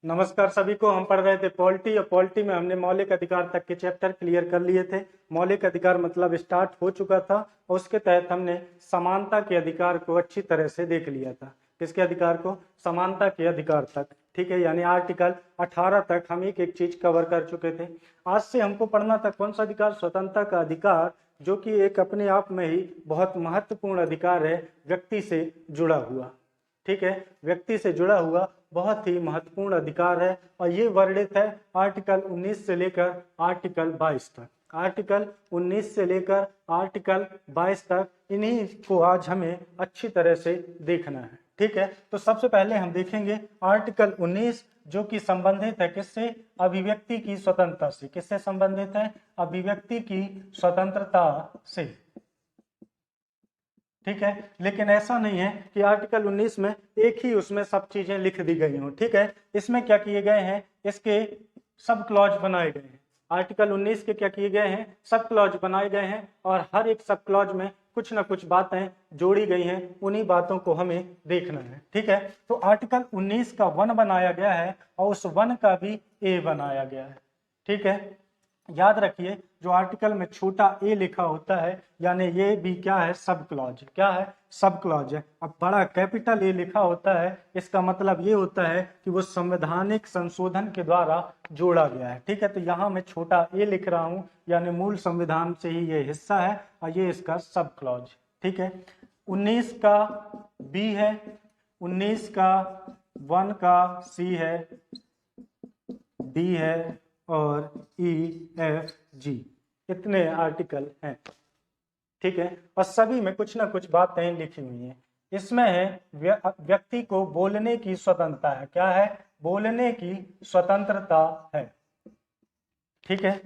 नमस्कार सभी को। हम पढ़ रहे थे पॉलिटी और पॉलिटी में हमने मौलिक अधिकार तक के चैप्टर क्लियर कर लिए थे। मौलिक अधिकार मतलब स्टार्ट हो चुका था और उसके तहत हमने समानता के अधिकार को अच्छी तरह से देख लिया था। किसके अधिकार को? समानता के अधिकार तक। ठीक है, यानी आर्टिकल 18 तक हम एक एक चीज कवर कर चुके थे। आज से हमको पढ़ना था कौन सा अधिकार? स्वतंत्रता का अधिकार, जो कि एक अपने आप में ही बहुत महत्वपूर्ण अधिकार है, व्यक्ति से जुड़ा हुआ। ठीक है, व्यक्ति से जुड़ा हुआ बहुत ही महत्वपूर्ण अधिकार है और ये वर्णित है आर्टिकल 19 से लेकर आर्टिकल 22 तक। आर्टिकल 19 से लेकर आर्टिकल 22 तक इन्हीं को आज हमें अच्छी तरह से देखना है। ठीक है, तो सबसे पहले हम देखेंगे आर्टिकल 19, जो कि संबंधित है किससे? अभिव्यक्ति की स्वतंत्रता से। किससे संबंधित है? अभिव्यक्ति की स्वतंत्रता से। ठीक है, लेकिन ऐसा नहीं है कि आर्टिकल 19 में एक ही उसमें सब चीजें लिख दी गई हों। ठीक है, इसमें क्या किए गए हैं? इसके सब क्लॉज बनाए गए हैं। आर्टिकल 19 के क्या किए गए हैं? सब क्लॉज बनाए गए हैं और हर एक सब क्लॉज में कुछ ना कुछ बातें जोड़ी गई हैं। उन्हीं बातों को हमें देखना है। ठीक है, तो आर्टिकल 19 का 1 बनाया गया है और उस 1 का भी ए बनाया गया है। ठीक है, याद रखिए जो आर्टिकल में छोटा ए लिखा होता है, यानी ये भी क्या है? Sub clause. क्या है? सब क्लॉज है। अब बड़ा कैपिटल ए लिखा होता है, इसका मतलब ये होता है कि वो संवैधानिक संशोधन के द्वारा जोड़ा गया है। ठीक है, तो यहाँ मैं छोटा ए लिख रहा हूँ, यानी मूल संविधान से ही ये हिस्सा है और ये इसका सब क्लॉज। ठीक है, 19 का बी है, 19 का 1 का सी है, डी है और ई एफ जी, इतने आर्टिकल हैं। ठीक है, और सभी में कुछ ना कुछ बातें लिखी हुई हैं। इसमें है व्यक्ति को बोलने की स्वतंत्रता है। क्या है? बोलने की स्वतंत्रता है। ठीक है,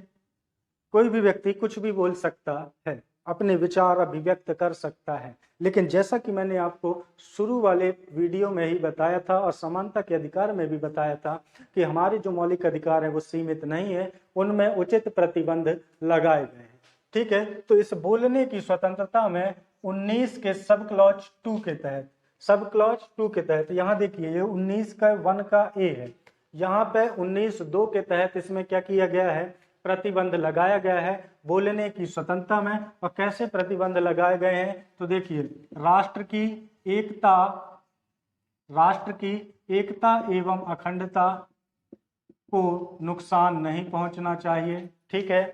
कोई भी व्यक्ति कुछ भी बोल सकता है, अपने विचार अभिव्यक्त कर सकता है। लेकिन जैसा कि मैंने आपको शुरू वाले वीडियो में ही बताया था और समानता के अधिकार में भी बताया था कि हमारे जो मौलिक अधिकार है वो सीमित नहीं है, उनमें उचित प्रतिबंध लगाए गए हैं। ठीक है, तो इस बोलने की स्वतंत्रता में 19 के सब क्लॉज 2 के तहत, सब क्लॉज 2 के तहत, यहाँ देखिए ये 19 का 1 का ए है, यहाँ पे 19(2) के तहत इसमें क्या किया गया है? प्रतिबंध लगाया गया है बोलने की स्वतंत्रता में। और कैसे प्रतिबंध लगाए गए हैं? तो देखिए, एकता राष्ट्र की एकता एवं अखंडता को नुकसान नहीं पहुंचना चाहिए। ठीक है,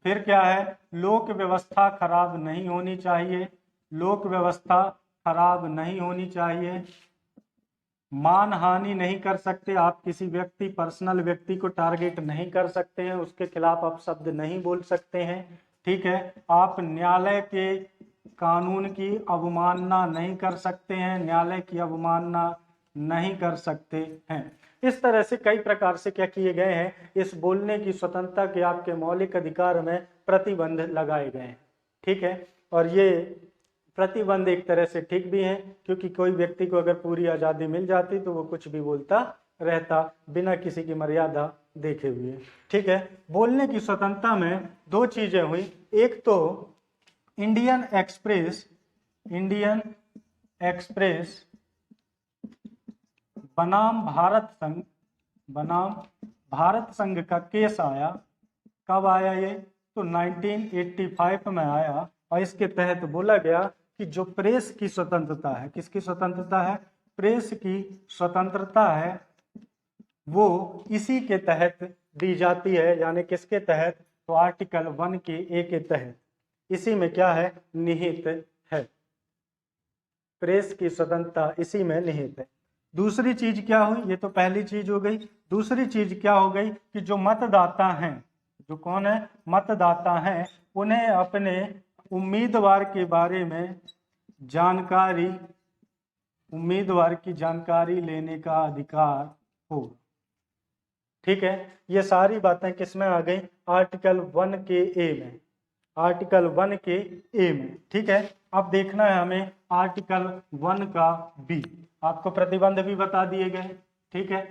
फिर क्या है? लोक व्यवस्था खराब नहीं होनी चाहिए, लोक व्यवस्था खराब नहीं होनी चाहिए। मानहानि नहीं कर सकते आप, किसी व्यक्ति पर्सनल व्यक्ति को टारगेट नहीं कर सकते हैं, उसके खिलाफ आप शब्द नहीं बोल सकते हैं। ठीक है, आप न्यायालय के कानून की अवमानना नहीं कर सकते हैं, न्यायालय की अवमानना नहीं कर सकते हैं। इस तरह से कई प्रकार से क्या किए गए हैं? इस बोलने की स्वतंत्रता के आपके मौलिक अधिकार में प्रतिबंध लगाए गए हैं। ठीक है, और ये प्रतिबंध एक तरह से ठीक भी है, क्योंकि कोई व्यक्ति को अगर पूरी आज़ादी मिल जाती तो वो कुछ भी बोलता रहता बिना किसी की मर्यादा देखे हुए। ठीक है, बोलने की स्वतंत्रता में 2 चीजें हुई। एक तो इंडियन एक्सप्रेस बनाम भारत संघ का केस आया। कब आया ये? तो 1985 में आया और इसके तहत बोला गया कि जो प्रेस की स्वतंत्रता है, किसकी स्वतंत्रता है? प्रेस की स्वतंत्रता है, वो इसी के तहत दी जाती है। यानी किसके तहत? तो आर्टिकल 1 के ए के तहत। इसी में क्या है? निहित है। प्रेस की स्वतंत्रता इसी में निहित है। दूसरी चीज क्या हुई? ये तो पहली चीज हो गई। दूसरी चीज क्या हो गई कि जो मतदाता हैं, जो कौन है? मतदाता हैं, उन्हें अपने उम्मीदवार के बारे में उम्मीदवार की जानकारी लेने का अधिकार हो। ठीक है, ये सारी बातें किसमें आ गई? आर्टिकल 1 के ए में, आर्टिकल 1 के ए में। ठीक है, अब देखना है हमें आर्टिकल 1 का बी। आपको प्रतिबंध भी बता दिए गए। ठीक है,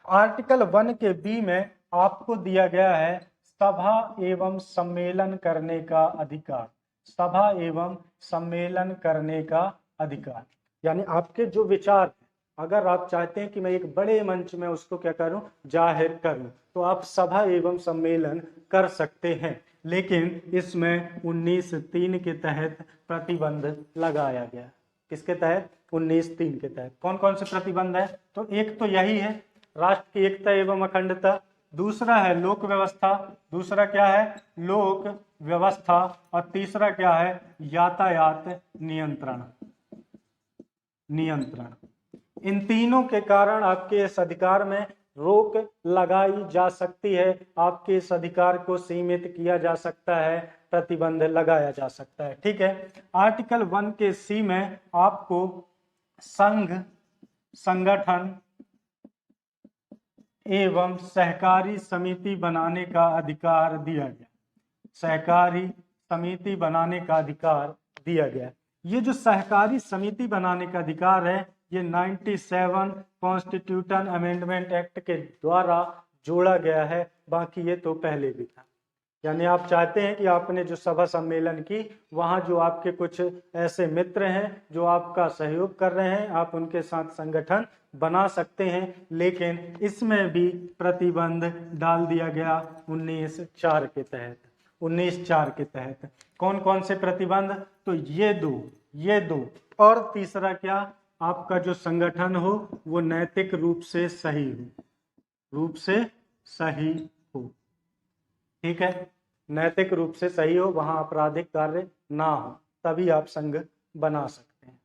आर्टिकल 1 के बी में आपको दिया गया है सभा एवं सम्मेलन करने का अधिकार। सभा एवं सम्मेलन करने का अधिकार, यानी आपके जो विचार, अगर आप चाहते हैं कि मैं एक बड़े मंच में उसको क्या करूं, जाहिर करूं, तो आप सभा एवं सम्मेलन कर सकते हैं। लेकिन इसमें 19(3) के तहत प्रतिबंध लगाया गया। किसके तहत? 19(3) के तहत। कौन कौन से प्रतिबंध है? तो एक तो यही है राष्ट्र की एकता एवं अखंडता, दूसरा है लोक व्यवस्था, दूसरा क्या है? लोक व्यवस्था, और तीसरा क्या है? यातायात नियंत्रण। इन तीनों के कारण आपके इस अधिकार में रोक लगाई जा सकती है, आपके इस अधिकार को सीमित किया जा सकता है, प्रतिबंध लगाया जा सकता है। ठीक है। आर्टिकल 1 के सी में आपको संघ, संगठन एवं सहकारी समिति बनाने का अधिकार दिया गया। सहकारी समिति बनाने का अधिकार दिया गया। ये जो सहकारी समिति बनाने का अधिकार है, ये 97 कॉन्स्टिट्यूशन अमेंडमेंट एक्ट के द्वारा जोड़ा गया है, बाकी ये तो पहले भी था। यानी आप चाहते हैं कि आपने जो सभा सम्मेलन की, वहां जो आपके कुछ ऐसे मित्र हैं जो आपका सहयोग कर रहे हैं, आप उनके साथ संगठन बना सकते हैं, लेकिन इसमें भी प्रतिबंध डाल दिया गया 19(4) के तहत। 19(4) के तहत कौन कौन से प्रतिबंध? तो ये दो, और तीसरा क्या? आपका जो संगठन हो वो नैतिक रूप से सही हो। ठीक है, नैतिक रूप से सही हो, वहां आपराधिक कार्य ना हो, तभी आप संघ बना सकते हैं।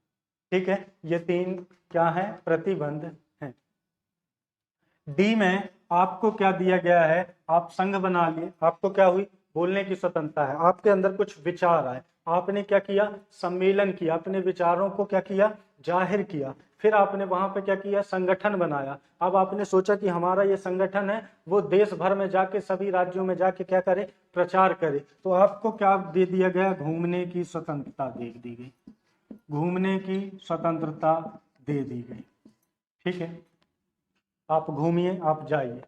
ठीक है, ये 3 क्या है? प्रतिबंध हैं। डी में आपको क्या दिया गया है? आप संघ बना लिए, आपको क्या हुई? बोलने की स्वतंत्रता है, आपके अंदर कुछ विचार आए, आपने क्या किया? सम्मेलन किया, अपने विचारों को क्या किया? जाहिर किया। फिर आपने वहां पे क्या किया? संगठन बनाया। अब आपने सोचा कि हमारा ये संगठन है, वो देश भर में जाके, सभी राज्यों में जाके क्या करे? प्रचार करे। तो आपको क्या दे दिया गया? घूमने की स्वतंत्रता दे दी गई। घूमने की स्वतंत्रता दे दी गई। ठीक है, आप घूमिए, आप जाइए।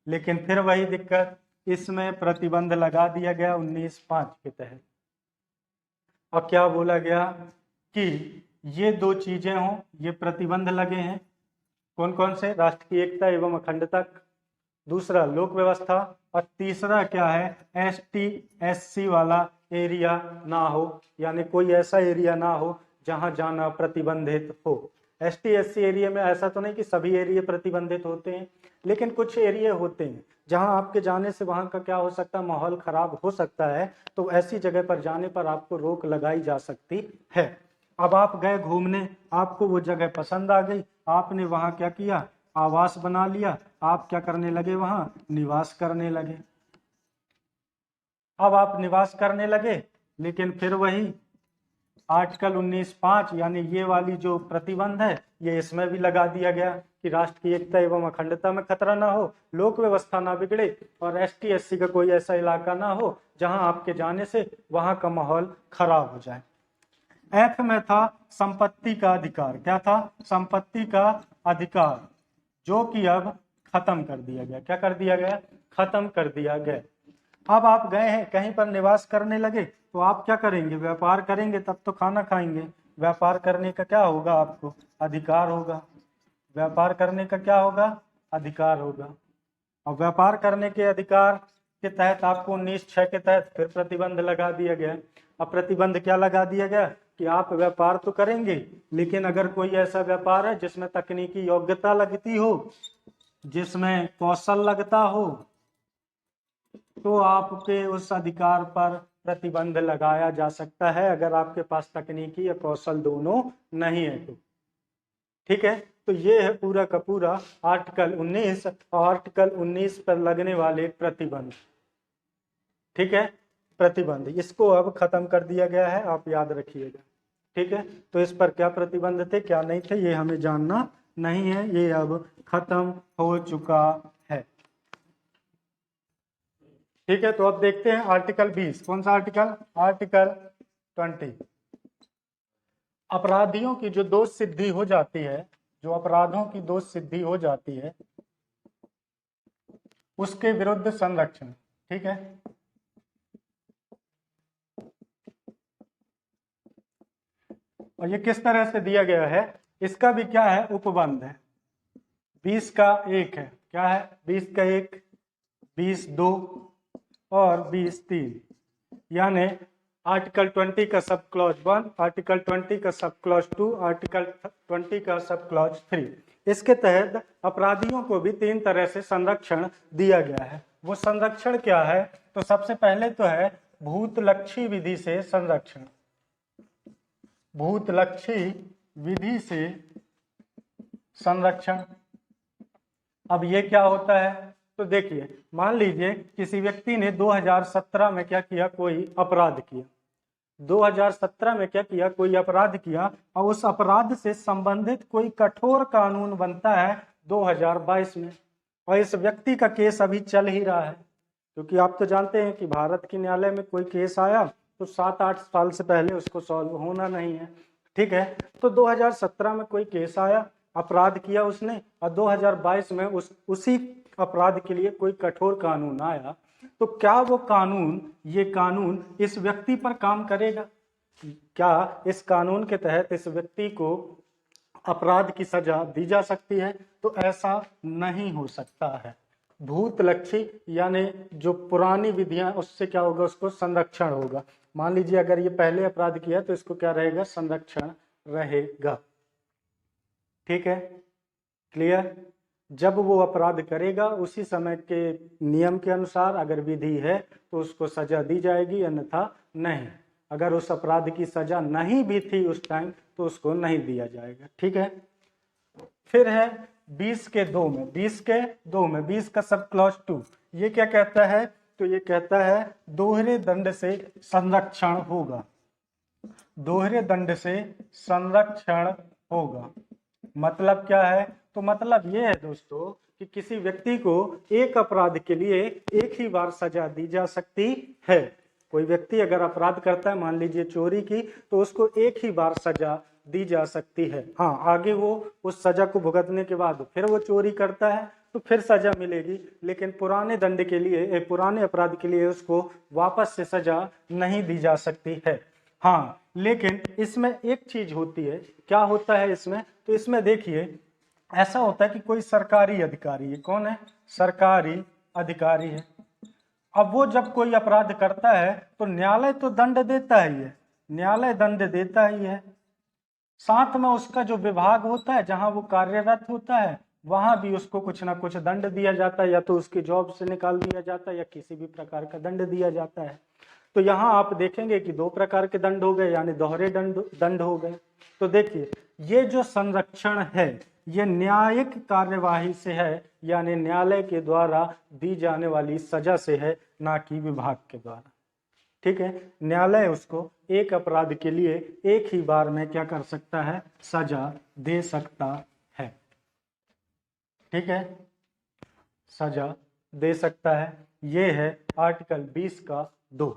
लेकिन फिर वही दिक्कत, इसमें प्रतिबंध लगा दिया गया 19(5) के तहत। अब क्या बोला गया कि ये 2 चीजें हों, ये प्रतिबंध लगे हैं। कौन कौन से? राष्ट्र की एकता एवं अखंडता, दूसरा लोक व्यवस्था, और तीसरा क्या है? ST SC वाला एरिया ना हो, यानी कोई ऐसा एरिया ना हो जहां जाना प्रतिबंधित हो। ST SC एरिया में ऐसा तो नहीं कि सभी एरिया प्रतिबंधित होते हैं, लेकिन कुछ एरिया होते हैं जहां आपके जाने से वहां का क्या हो सकता है? माहौल खराब हो सकता है। तो ऐसी जगह पर जाने पर आपको रोक लगाई जा सकती है। अब आप गए घूमने, आपको वो जगह पसंद आ गई, आपने वहां क्या किया? आवास बना लिया, आप क्या करने लगे? वहां निवास करने लगे। अब आप निवास करने लगे, लेकिन फिर वही आर्टिकल 19(5) यानी ये वाली जो प्रतिबंध है, ये इसमें भी लगा दिया गया कि राष्ट्र की एकता एवं अखंडता में खतरा ना हो, लोक व्यवस्था ना बिगड़े, और ST SC का कोई ऐसा इलाका ना हो जहां आपके जाने से वहां का माहौल खराब हो जाए। F में था संपत्ति का अधिकार। क्या था? संपत्ति का अधिकार, जो कि अब खत्म कर दिया गया। क्या कर दिया गया? खत्म कर दिया गया। अब आप गए हैं कहीं पर निवास करने लगे, तो आप क्या करेंगे? व्यापार करेंगे, तब तो खाना खाएंगे। व्यापार करने का क्या होगा? आपको अधिकार होगा। व्यापार करने का क्या होगा? अधिकार होगा। और व्यापार करने के अधिकार के तहत आपको 19(6) के तहत फिर प्रतिबंध लगा दिया गया। अब प्रतिबंध क्या लगा दिया गया? कि आप व्यापार तो करेंगे, लेकिन अगर कोई ऐसा व्यापार है जिसमें तकनीकी योग्यता लगती हो, जिसमें कौशल लगता हो, तो आपके उस अधिकार पर प्रतिबंध लगाया जा सकता है, अगर आपके पास तकनीकी या कौशल दोनों नहीं है तो। ठीक है, तो ये है पूरा का पूरा आर्टिकल 19 और आर्टिकल 19 पर लगने वाले प्रतिबंध। ठीक है, प्रतिबंध इसको अब खत्म कर दिया गया है, आप याद रखिएगा। ठीक है, तो इस पर क्या प्रतिबंध थे, क्या नहीं थे, ये हमें जानना नहीं है, ये अब खत्म हो चुका है। ठीक है, तो अब देखते हैं आर्टिकल 20। कौन सा आर्टिकल? आर्टिकल 20। अपराधियों की जो दोष सिद्धि हो जाती है, जो अपराधों की दोष सिद्धि हो जाती है, उसके विरुद्ध संरक्षण। ठीक है, और ये किस तरह से दिया गया है? इसका भी क्या है, उपबंध है। 20 का 1 है, क्या है, 20 का 1, 20 2 और 20 3, यानी आर्टिकल 20 का सब क्लॉज 1, आर्टिकल 20 का सब क्लॉज 2, आर्टिकल 20 का सब क्लॉज 3। इसके तहत अपराधियों को भी 3 तरह से संरक्षण दिया गया है। वो संरक्षण क्या है, तो सबसे पहले तो है भूतलक्षी विधि से संरक्षण। भूतलक्षी विधि से संरक्षण। अब ये क्या होता है, तो देखिए मान लीजिए किसी व्यक्ति ने 2017 में क्या किया, कोई अपराध किया। 2017 में क्या किया, कोई अपराध किया, और उस अपराध से संबंधित कोई कठोर कानून बनता है 2022 में, और इस व्यक्ति का केस अभी चल ही रहा है। क्योंकि आप तो जानते हैं कि भारत के न्यायालय में कोई केस आया तो 7-8 साल से पहले उसको सॉल्व होना नहीं है, ठीक है। तो 2017 में कोई केस आया, अपराध किया उसने, और 2022 में उसी अपराध के लिए कोई कठोर कानून आया, तो क्या वो कानून, ये कानून इस व्यक्ति पर काम करेगा? क्या इस कानून के तहत इस व्यक्ति को अपराध की सजा दी जा सकती है? तो ऐसा नहीं हो सकता है। भूतलक्षी यानी जो पुरानी विधियां, उससे क्या होगा, उसको संरक्षण होगा। मान लीजिए अगर ये पहले अपराध किया तो इसको क्या रहेगा, संरक्षण रहेगा, ठीक है, क्लियर। जब वो अपराध करेगा उसी समय के नियम के अनुसार अगर विधि है तो उसको सजा दी जाएगी, अन्यथा नहीं। अगर उस अपराध की सजा नहीं भी थी उस टाइम तो उसको नहीं दिया जाएगा, ठीक है। फिर है 20 के 2 में, 20 के 2 में 20 का सब क्लॉज 2, ये क्या कहता है, तो ये कहता है दोहरे दंड से संरक्षण होगा। दोहरे दंड से संरक्षण होगा। मतलब क्या है, तो मतलब ये है दोस्तों कि किसी व्यक्ति को एक अपराध के लिए एक ही बार सजा दी जा सकती है। कोई व्यक्ति अगर अपराध करता है, मान लीजिए चोरी की, तो उसको एक ही बार सजा दी जा सकती है। हाँ, आगे वो उस सजा को भुगतने के बाद फिर वो चोरी करता है तो फिर सजा मिलेगी, लेकिन पुराने दंड के लिए, पुराने अपराध के लिए उसको वापस से सजा नहीं दी जा सकती है। हाँ, लेकिन इसमें एक चीज होती है, क्या होता है इसमें, तो इसमें देखिए ऐसा होता है कि कोई सरकारी अधिकारी है, कौन है, सरकारी अधिकारी है। अब वो जब कोई अपराध करता है तो न्यायालय तो दंड देता ही है, न्यायालय दंड देता ही है, साथ में उसका जो विभाग होता है जहां वो कार्यरत होता है वहां भी उसको कुछ ना कुछ दंड दिया जाता है, या तो उसकी जॉब से निकाल दिया जाता है या किसी भी प्रकार का दंड दिया जाता है। तो यहाँ आप देखेंगे कि 2 प्रकार के दंड हो गए, यानी दोहरे दंड हो गए। तो देखिए ये जो संरक्षण है ये न्यायिक कार्यवाही से है, यानी न्यायालय के द्वारा दी जाने वाली सजा से है, ना कि विभाग के द्वारा, ठीक है। न्यायालय उसको एक अपराध के लिए एक ही बार में क्या कर सकता है, सजा दे सकता है, ठीक है, सजा दे सकता है। ये है आर्टिकल 20 का 2।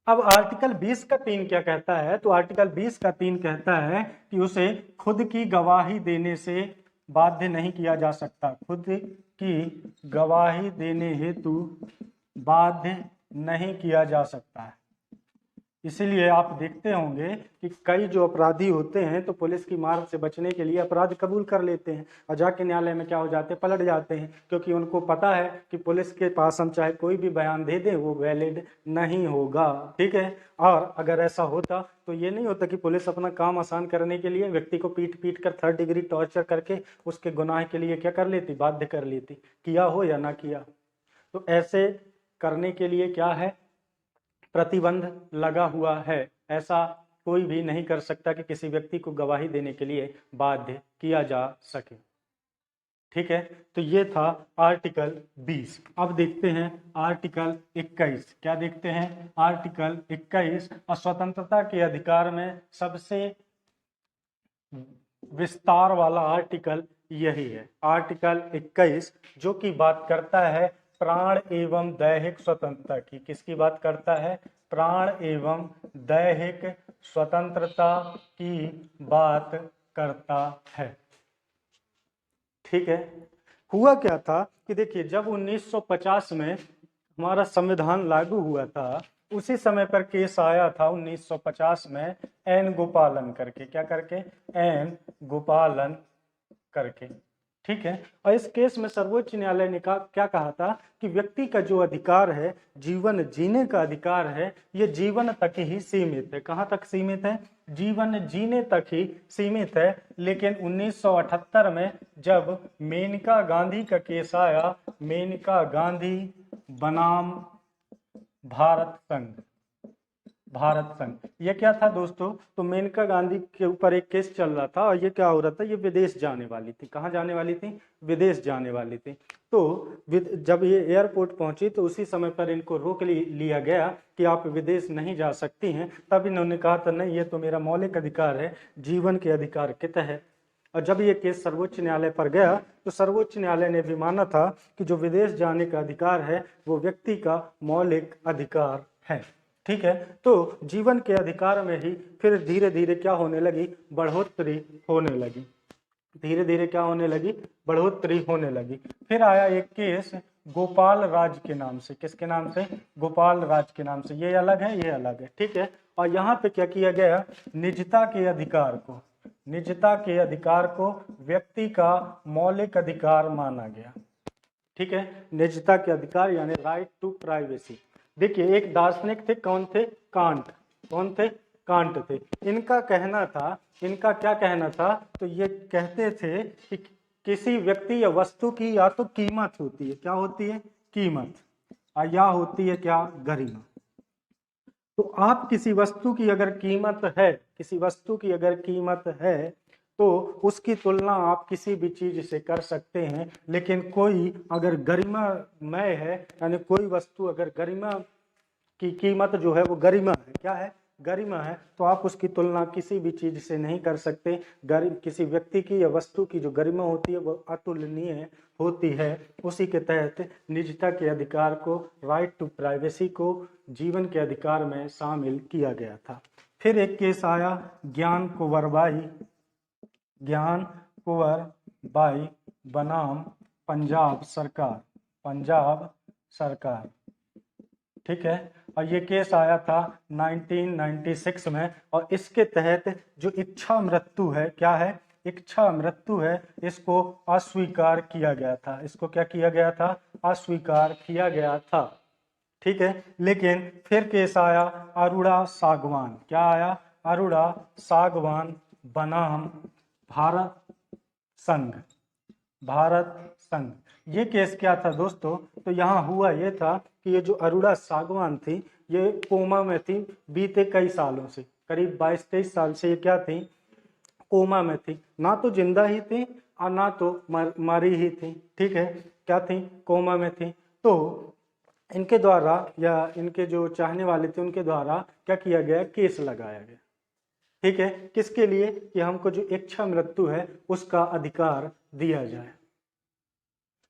अब आर्टिकल 20 का 3 क्या कहता है, तो आर्टिकल 20 का 3 कहता है कि उसे खुद की गवाही देने से बाध्य नहीं किया जा सकता, खुद की गवाही देने हेतु बाध्य नहीं किया जा सकता है। इसीलिए आप देखते होंगे कि कई जो अपराधी होते हैं तो पुलिस की मार से बचने के लिए अपराध कबूल कर लेते हैं और जाके न्यायालय में क्या हो जाते हैं, पलट जाते हैं, क्योंकि उनको पता है कि पुलिस के पास हम चाहे कोई भी बयान दे दें वो वैलिड नहीं होगा, ठीक है। और अगर ऐसा होता तो ये नहीं होता कि पुलिस अपना काम आसान करने के लिए व्यक्ति को पीट पीट कर 3rd डिग्री टॉर्चर करके उसके गुनाह के लिए क्या कर लेती, बाध्य कर लेती, किया हो या ना किया। तो ऐसे करने के लिए क्या है, प्रतिबंध लगा हुआ है। ऐसा कोई भी नहीं कर सकता कि किसी व्यक्ति को गवाही देने के लिए बाध्य किया जा सके, ठीक है। तो ये था आर्टिकल 20। अब देखते हैं आर्टिकल 21। क्या देखते हैं, आर्टिकल 21 स्वतंत्रता के अधिकार में सबसे विस्तार वाला आर्टिकल यही है, आर्टिकल 21, जो कि बात करता है प्राण एवं दैहिक स्वतंत्रता की। किसकी बात करता है, प्राण एवं दैहिक स्वतंत्रता की बात करता है, ठीक है। हुआ क्या था कि देखिए जब 1950 में हमारा संविधान लागू हुआ था उसी समय पर केस आया था 1950 में एन गोपालन करके, क्या करके, एन गोपालन करके, ठीक है। और इस केस में सर्वोच्च न्यायालय ने क्या कहा था कि व्यक्ति का जो अधिकार है, जीवन जीने का अधिकार है, ये जीवन तक ही सीमित है। कहाँ तक सीमित है? जीवन जीने तक ही सीमित है। लेकिन 1978 में जब मेनका गांधी का केस आया, मेनका गांधी बनाम भारत संघ, भारत संघ, ये क्या था दोस्तों? तो मेनका गांधी के ऊपर एक केस चल रहा था और ये क्या हो रहा था, ये विदेश जाने वाली थी। कहाँ जाने वाली थी? विदेश जाने वाली थी। तो जब ये एयरपोर्ट पहुंची तो उसी समय पर इनको रोक लिया गया कि आप विदेश नहीं जा सकती हैं। तब इन्होंने कहा था नहीं, ये तो मेरा मौलिक अधिकार है, जीवन के अधिकार के तहत। और जब ये केस सर्वोच्च न्यायालय पर गया तो सर्वोच्च न्यायालय ने भी माना था कि जो विदेश जाने का अधिकार है वो व्यक्ति का मौलिक अधिकार है, ठीक है। तो जीवन के अधिकार में ही फिर धीरे धीरे क्या होने लगी, बढ़ोतरी होने लगी, धीरे धीरे क्या होने लगी, बढ़ोतरी होने लगी। फिर आया एक केस गोपाल राज के नाम से। किसके नाम से? गोपाल राज के नाम से। ये अलग है, ये अलग है, ठीक है। और यहाँ पे क्या किया गया, निजता के अधिकार को, निजता के अधिकार को व्यक्ति का मौलिक अधिकार माना गया, ठीक है। निजता के अधिकार यानी राइट टू प्राइवेसी। देखिए एक दार्शनिक थे, कौन थे? कांट। कौन थे? कांट थे। इनका कहना था, इनका क्या कहना था? तो ये कहते थे कि किसी व्यक्ति या वस्तु की या तो कीमत होती है, क्या होती है? कीमत, या होती है क्या? गरिमा। तो आप किसी वस्तु की अगर कीमत है, किसी वस्तु की अगर कीमत है तो उसकी तुलना आप किसी भी चीज से कर सकते हैं। लेकिन कोई अगर गरिमामय है, यानी कोई वस्तु अगर गरिमा की कीमत जो है वो गरिमा है, क्या है? गरिमा है, तो आप उसकी तुलना किसी भी चीज से नहीं कर सकते। किसी व्यक्ति की या वस्तु की जो गरिमा होती है वो अतुलनीय होती है। उसी के तहत निजता के अधिकार को, राइट टू प्राइवेसी को जीवन के अधिकार में शामिल किया गया था। फिर एक केस आया ज्ञान कुंवर बाई, ज्ञान कुंवर बाई बनाम पंजाब सरकार, पंजाब सरकार, ठीक है। और ये केस आया था 1996 में। और इसके तहत जो इच्छा मृत्यु है, क्या है? इच्छा मृत्यु है, इसको अस्वीकार किया गया था। इसको क्या किया गया था? अस्वीकार किया गया था, ठीक है। लेकिन फिर केस आया अरोड़ा सागवान। क्या आया? अरोड़ा सागवान बनाम भारत संघ, भारत संघ। ये केस क्या था दोस्तों? तो यहाँ हुआ ये था कि ये जो अरोड़ा सागवान थी, ये कोमा में थी बीते कई सालों से, करीब 22-23 साल से ये क्या थी? कोमा में थी। ना तो जिंदा ही थी और ना तो मरी ही थी, ठीक है। क्या थी? कोमा में थी। तो इनके द्वारा या इनके जो चाहने वाले थे उनके द्वारा क्या किया गया? केस लगाया गया, ठीक है। किसके लिए? कि हमको जो इच्छा मृत्यु है उसका अधिकार दिया जाए।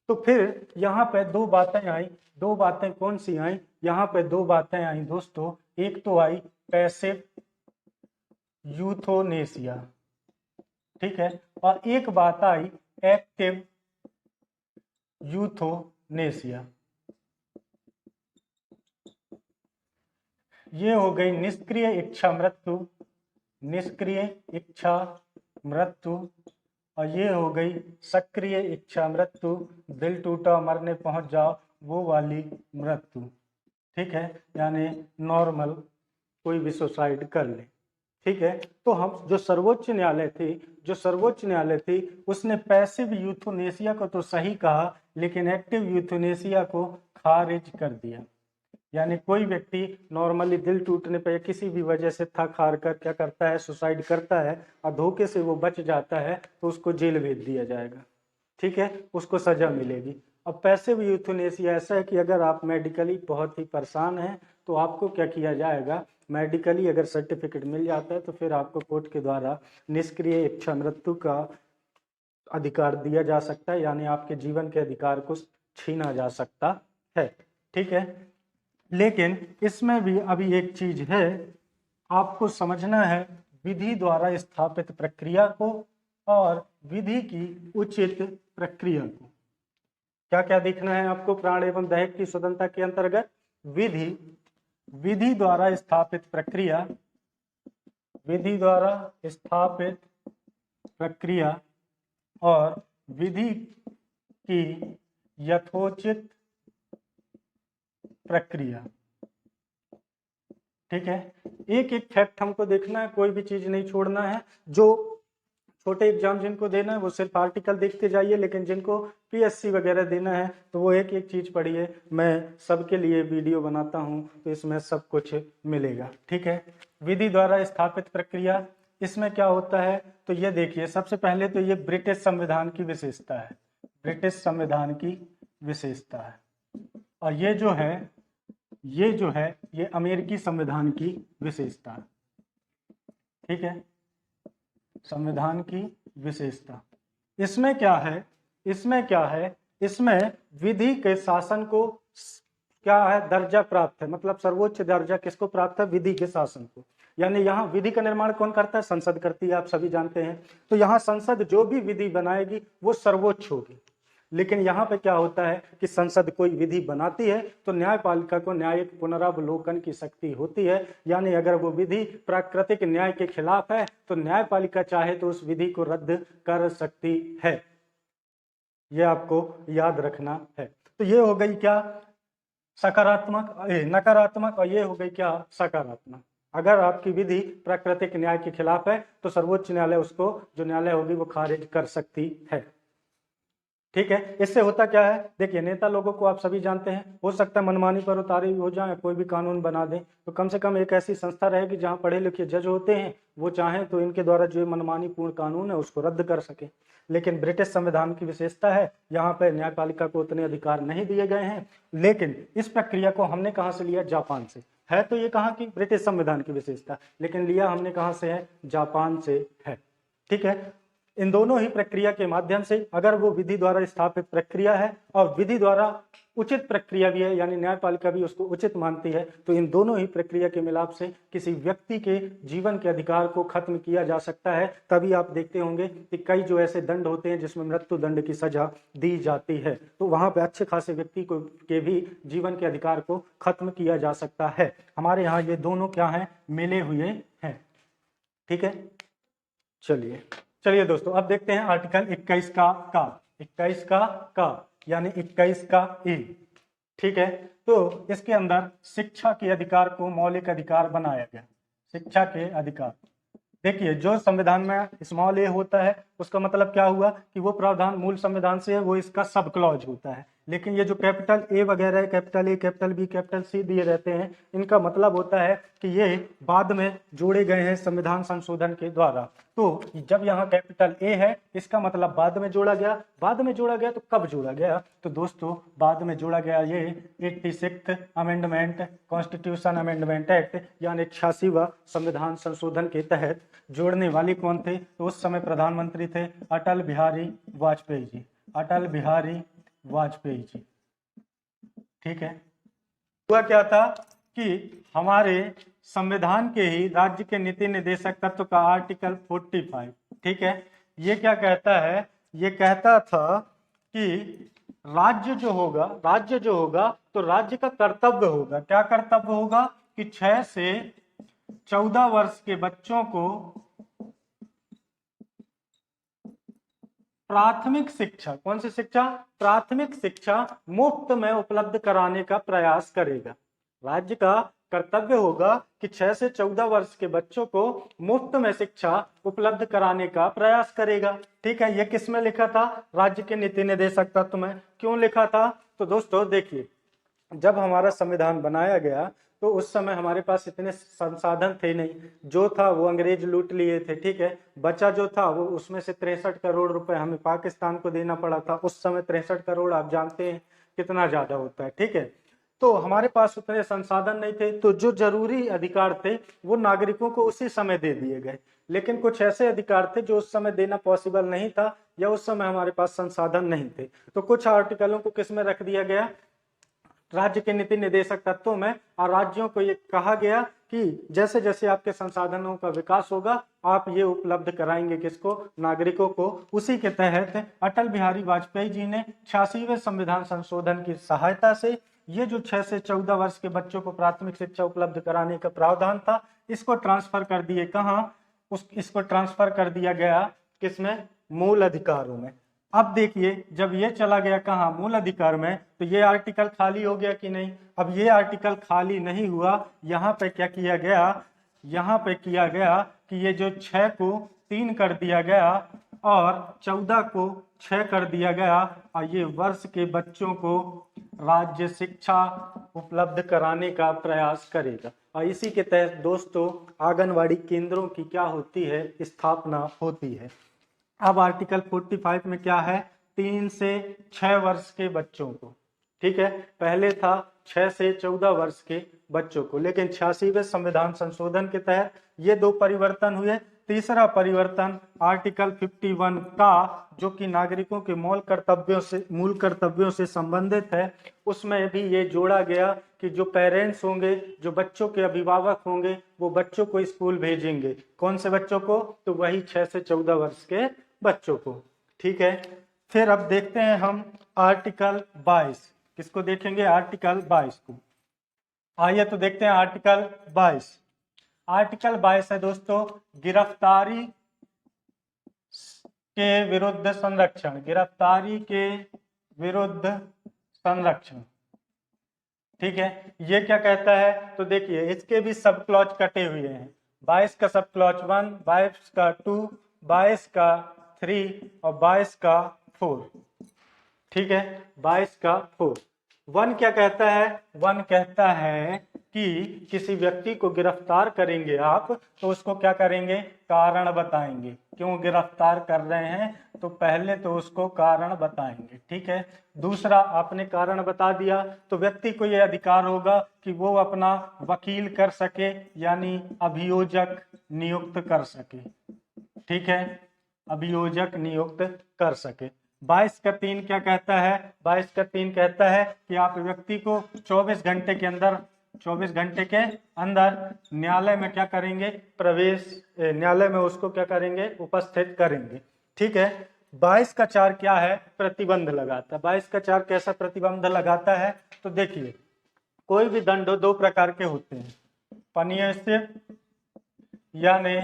तो फिर यहाँ पे दो बातें आई। दो बातें कौन सी आई? यहाँ पे दो बातें आई दोस्तों। एक तो आई पैसिव यूथोनेसिया, ठीक है, और एक बात आई एक्टिव यूथोनेसिया। ये हो गई निष्क्रिय इच्छा मृत्यु, निष्क्रिय इच्छा मृत्यु। और ये हो गई सक्रिय इच्छा मृत्यु, दिल टूटा मरने पहुंच जाओ वो वाली मृत्यु, ठीक है। यानी नॉर्मल कोई भी सुसाइड कर ले, ठीक है। तो हम जो सर्वोच्च न्यायालय थी, जो सर्वोच्च न्यायालय थी उसने पैसिव यूथोनेसिया को तो सही कहा, लेकिन एक्टिव यूथोनेसिया को खारिज कर दिया। यानी कोई व्यक्ति नॉर्मली दिल टूटने पर या किसी भी वजह से थक हार कर क्या करता है? सुसाइड करता है और धोखे से वो बच जाता है तो उसको जेल भेज दिया जाएगा, ठीक है, उसको सजा मिलेगी। अब पैसिव यूथनेसिया ऐसा है कि अगर आप मेडिकली बहुत ही परेशान हैं तो आपको क्या किया जाएगा? मेडिकली अगर सर्टिफिकेट मिल जाता है तो फिर आपको कोर्ट के द्वारा निष्क्रिय इच्छा मृत्यु का अधिकार दिया जा सकता है, यानी आपके जीवन के अधिकार को छीना जा सकता है, ठीक है। लेकिन इसमें भी अभी एक चीज है, आपको समझना है विधि द्वारा स्थापित प्रक्रिया को और विधि की उचित प्रक्रिया को। क्या क्या देखना है आपको प्राण एवं दैहिक की स्वतंत्रता के अंतर्गत? विधि विधि द्वारा स्थापित प्रक्रिया, विधि द्वारा स्थापित प्रक्रिया और विधि की यथोचित प्रक्रिया। ठीक है, एक एक फैक्ट हमको देखना है, कोई भी चीज नहीं छोड़ना है। जो छोटे एग्जाम जिनको देना है वो सिर्फ आर्टिकल देखते जाइए, लेकिन जिनको पीएससी वगैरह देना है तो वो एक एक चीज पढ़िए। मैं सबके लिए वीडियो बनाता हूं तो इसमें सब कुछ मिलेगा। ठीक है, विधि द्वारा स्थापित प्रक्रिया, इसमें क्या होता है तो ये देखिए, सबसे पहले तो ये ब्रिटिश संविधान की विशेषता है, ब्रिटिश संविधान की विशेषता है। और ये जो है ये अमेरिकी संविधान की विशेषता है। ठीक है, संविधान की विशेषता। इसमें क्या है, इसमें विधि के शासन को क्या है, दर्जा प्राप्त है, मतलब सर्वोच्च दर्जा किसको प्राप्त है, विधि के शासन को। यानी यहाँ विधि का निर्माण कौन करता है, संसद करती है, आप सभी जानते हैं। तो यहाँ संसद जो भी विधि बनाएगी वो सर्वोच्च होगी। लेकिन यहाँ पे क्या होता है कि संसद कोई विधि बनाती है तो न्यायपालिका को न्यायिक पुनरावलोकन की शक्ति होती है। यानी अगर वो विधि प्राकृतिक न्याय के खिलाफ है तो न्यायपालिका चाहे तो उस विधि को रद्द कर सकती है। ये आपको याद रखना है। तो ये हो गई क्या सकारात्मक, नकारात्मक, और ये हो गई क्या सकारात्मक। अगर आपकी विधि प्राकृतिक न्याय के खिलाफ है तो सर्वोच्च न्यायालय उसको, जो न्यायालय होगी, वो खारिज कर सकती है। ठीक है, इससे होता क्या है, देखिए नेता लोगों को आप सभी जानते हैं, हो सकता है मनमानी पर उतारी हो जाए, कोई भी कानून बना दें, तो कम से कम एक ऐसी संस्था रहेगी जहां पढ़े लिखे जज होते हैं, वो चाहें तो इनके द्वारा जो मनमानी पूर्ण कानून है उसको रद्द कर सके। लेकिन ब्रिटिश संविधान की विशेषता है, यहाँ पर न्यायपालिका को उतने अधिकार नहीं दिए गए हैं। लेकिन इस प्रक्रिया को हमने कहाँ से लिया, जापान से। है तो ये कहाँ की, ब्रिटिश संविधान की विशेषता, लेकिन लिया हमने कहाँ से है, जापान से है। ठीक है, इन दोनों ही प्रक्रिया के माध्यम से, अगर वो विधि द्वारा स्थापित प्रक्रिया है और विधि द्वारा उचित प्रक्रिया भी है, यानी न्यायपालिका भी उसको उचित मानती है, तो इन दोनों ही प्रक्रिया के मिलाप से किसी व्यक्ति के जीवन के अधिकार को खत्म किया जा सकता है। तभी आप देखते होंगे कि कई जो ऐसे दंड होते हैं जिसमें मृत्यु दंड की सजा दी जाती है, तो वहां पर अच्छे खासे व्यक्ति को के भी जीवन के अधिकार को खत्म किया जा सकता है। हमारे यहाँ ये दोनों क्या है, मिले हुए हैं। ठीक है, चलिए दोस्तों, अब देखते हैं आर्टिकल 21 का 21 का यानी 21 का ए। ठीक है, तो इसके अंदर शिक्षा के अधिकार को मौलिक अधिकार बनाया गया। शिक्षा के अधिकार, देखिए जो संविधान में स्मॉल ए होता है उसका मतलब क्या हुआ कि वो प्रावधान मूल संविधान से है, वो इसका सब क्लॉज होता है। लेकिन ये जो कैपिटल ए वगैरह है, capital A, capital B, capital C दिए रहते हैं, इनका मतलब होता है कि ये बाद में जोड़े गए हैं संविधान संशोधन के द्वारा। तो जब यहाँ कैपिटल ए है इसका मतलब बाद में जोड़ा गया। बाद में जोड़ा गया तो कब जोड़ा गया, तो दोस्तों बाद में जोड़ा गया ये 86 अमेंडमेंट, कॉन्स्टिट्यूशन अमेंडमेंट एक्ट, यानी 86वां संविधान संशोधन के तहत। जोड़ने वाले कौन थे, तो उस समय प्रधानमंत्री थे अटल बिहारी वाजपेयी जी, अटल बिहारी वाजपेयी जी। ठीक है, हुआ क्या था कि हमारे संविधान के ही राज्य के नीति निर्देशक तत्व का आर्टिकल 45, ठीक है, ये क्या कहता है, ये कहता था कि राज्य जो होगा तो राज्य का कर्तव्य होगा, क्या कर्तव्य होगा कि 6 से 14 वर्ष के बच्चों को प्राथमिक शिक्षा, कौन सी शिक्षा, प्राथमिक शिक्षा मुफ्त में उपलब्ध कराने का प्रयास करेगा। राज्य का कर्तव्य होगा कि 6 से 14 वर्ष के बच्चों को मुफ्त में शिक्षा उपलब्ध कराने का प्रयास करेगा। ठीक है, ये किस में लिखा था, राज्य के नीति निर्देशक तत्व में। क्यों लिखा था, तो दोस्तों देखिए, जब हमारा संविधान बनाया गया तो उस समय हमारे पास इतने संसाधन थे नहीं, जो था वो अंग्रेज लूट लिए थे। ठीक है, बचा जो था वो, उसमें से 63 करोड़ रुपए हमें पाकिस्तान को देना पड़ा था। उस समय 63 करोड़ आप जानते हैं कितना ज्यादा होता है। ठीक है, तो हमारे पास उतने संसाधन नहीं थे, तो जो जरूरी अधिकार थे वो नागरिकों को उसी समय दे दिए गए। लेकिन कुछ ऐसे अधिकार थे जो उस समय देना पॉसिबल नहीं था, या उस समय हमारे पास संसाधन नहीं थे, तो कुछ आर्टिकलों को किस में रख दिया गया, राज्य के नीति निर्देशक तत्वों में। और राज्यों को ये कहा गया कि जैसे जैसे आपके संसाधनों का विकास होगा आप ये उपलब्ध कराएंगे किसको, नागरिकों को। उसी के तहत अटल बिहारी वाजपेयी जी ने 86वें संविधान संशोधन की सहायता से ये जो 6 से 14 वर्ष के बच्चों को प्राथमिक शिक्षा उपलब्ध कराने का प्रावधान था, इसको ट्रांसफर कर दिए कहाँ, इसको ट्रांसफर कर दिया गया किसमें, मूल अधिकारों में। अब देखिए जब ये चला गया कहाँ, मूल अधिकार में, तो ये आर्टिकल खाली हो गया कि नहीं। अब ये आर्टिकल खाली नहीं हुआ, यहाँ पे क्या किया गया, यहाँ पे किया गया कि ये जो 6 को 3 कर दिया गया और 14 को 6 कर दिया गया, और ये वर्ष के बच्चों को राज्य शिक्षा उपलब्ध कराने का प्रयास करेगा। और इसी के तहत दोस्तों आंगनवाड़ी केंद्रों की क्या होती है, स्थापना होती है। अब आर्टिकल 45 में क्या है, 3 से 6 वर्ष के बच्चों को, ठीक है, पहले था 6 से 14 वर्ष के बच्चों को, लेकिन 86वें संविधान संशोधन के तहत ये 2 परिवर्तन हुए। तीसरा परिवर्तन आर्टिकल 51 का, जो कि नागरिकों के मूल कर्तव्यों से संबंधित है, उसमें भी ये जोड़ा गया कि जो पेरेंट्स होंगे, जो बच्चों के अभिभावक होंगे, वो बच्चों को स्कूल भेजेंगे। कौन से बच्चों को, तो वही 6 से 14 वर्ष के बच्चों को, ठीक है। फिर अब देखते हैं हम आर्टिकल 22, किसको देखेंगे, आर्टिकल 22 को। आइए तो देखते हैं आर्टिकल 22। आर्टिकल 22 है दोस्तों गिरफ्तारी के विरुद्ध संरक्षण, गिरफ्तारी के विरुद्ध संरक्षण, ठीक है। ये क्या कहता है, तो देखिए इसके भी सब क्लॉज कटे हुए हैं। 22 का सब क्लॉज 1, 22 का 2, 22 का 3 और 22 का 4, ठीक है, 22 का 4। 1 क्या कहता है, 1 कहता है कि किसी व्यक्ति को गिरफ्तार करेंगे आप, तो उसको क्या करेंगे, कारण बताएंगे, क्यों गिरफ्तार कर रहे हैं, तो पहले तो उसको कारण बताएंगे, ठीक है। दूसरा, आपने कारण बता दिया तो व्यक्ति को यह अधिकार होगा कि वो अपना वकील कर सके, यानी अभियोजक नियुक्त कर सके, ठीक है, अभियोजक नियुक्त कर सके। 22 का 3 क्या कहता है, 22 का 3 कहता है कि आप व्यक्ति को 24 घंटे के अंदर न्यायालय में क्या करेंगे, न्यायालय में उसको क्या करेंगे, उपस्थित करेंगे, ठीक है। 22 का 4 क्या है, प्रतिबंध लगाता है। 22 का 4 कैसा प्रतिबंध लगाता है, तो देखिए कोई भी दंड 2 प्रकार के होते हैं, पनियसिव यानी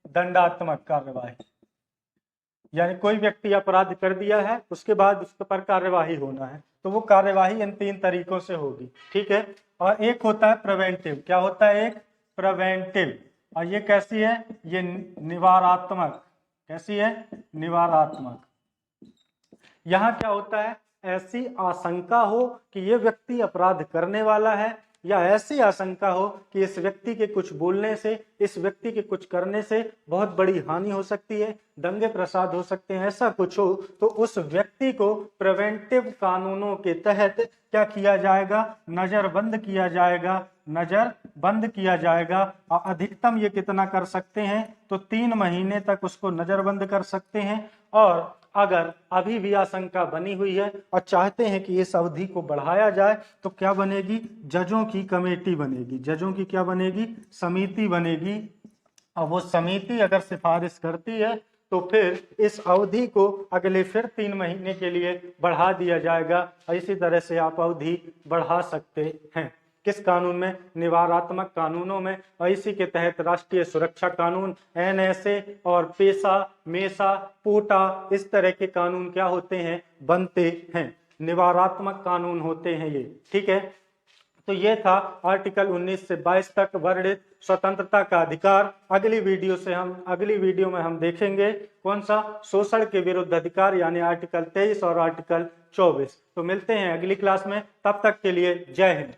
दंडात्मक कार्यवाही, यानी कोई व्यक्ति अपराध कर दिया है, उसके बाद उस पर कार्यवाही होना है, तो वो कार्यवाही इन 3 तरीकों से होगी, ठीक है। और एक होता है प्रिवेंटिव, क्या होता है, एक प्रिवेंटिव, और ये कैसी है, ये निवारात्मक, कैसी है, निवारात्मक। यहाँ क्या होता है, ऐसी आशंका हो कि ये व्यक्ति अपराध करने वाला है, या ऐसी आशंका हो कि इस व्यक्ति के कुछ बोलने से, इस व्यक्ति के कुछ करने से बहुत बड़ी हानि हो सकती है, दंगे प्रसाद हो सकते हैं, ऐसा कुछ हो, तो उस व्यक्ति को प्रिवेंटिव कानूनों के तहत क्या किया जाएगा, नजरबंद किया जाएगा, नजरबंद किया जाएगा। और अधिकतम ये कितना कर सकते हैं, तो 3 महीने तक उसको नजरबंद कर सकते हैं। और अगर अभी भी आशंका बनी हुई है और चाहते हैं कि इस अवधि को बढ़ाया जाए, तो क्या बनेगी, जजों की कमेटी बनेगी, जजों की क्या बनेगी, समिति बनेगी। और वो समिति अगर सिफारिश करती है तो फिर इस अवधि को अगले फिर 3 महीने के लिए बढ़ा दिया जाएगा। और इसी तरह से आप अवधि बढ़ा सकते हैं, किस कानून में, निवारात्मक कानूनों में। और इसी के तहत राष्ट्रीय सुरक्षा कानून, NSA और पेशा, मेसा, पोटा, इस तरह के कानून क्या होते हैं, बनते हैं, निवारात्मक कानून होते हैं ये, ठीक है। तो ये था आर्टिकल 19 से 22 तक वर्णित स्वतंत्रता का अधिकार। अगली वीडियो में हम देखेंगे कौन सा, शोषण के विरुद्ध अधिकार, यानी आर्टिकल 23 और आर्टिकल 24। तो मिलते हैं अगली क्लास में, तब तक के लिए जय हिंद।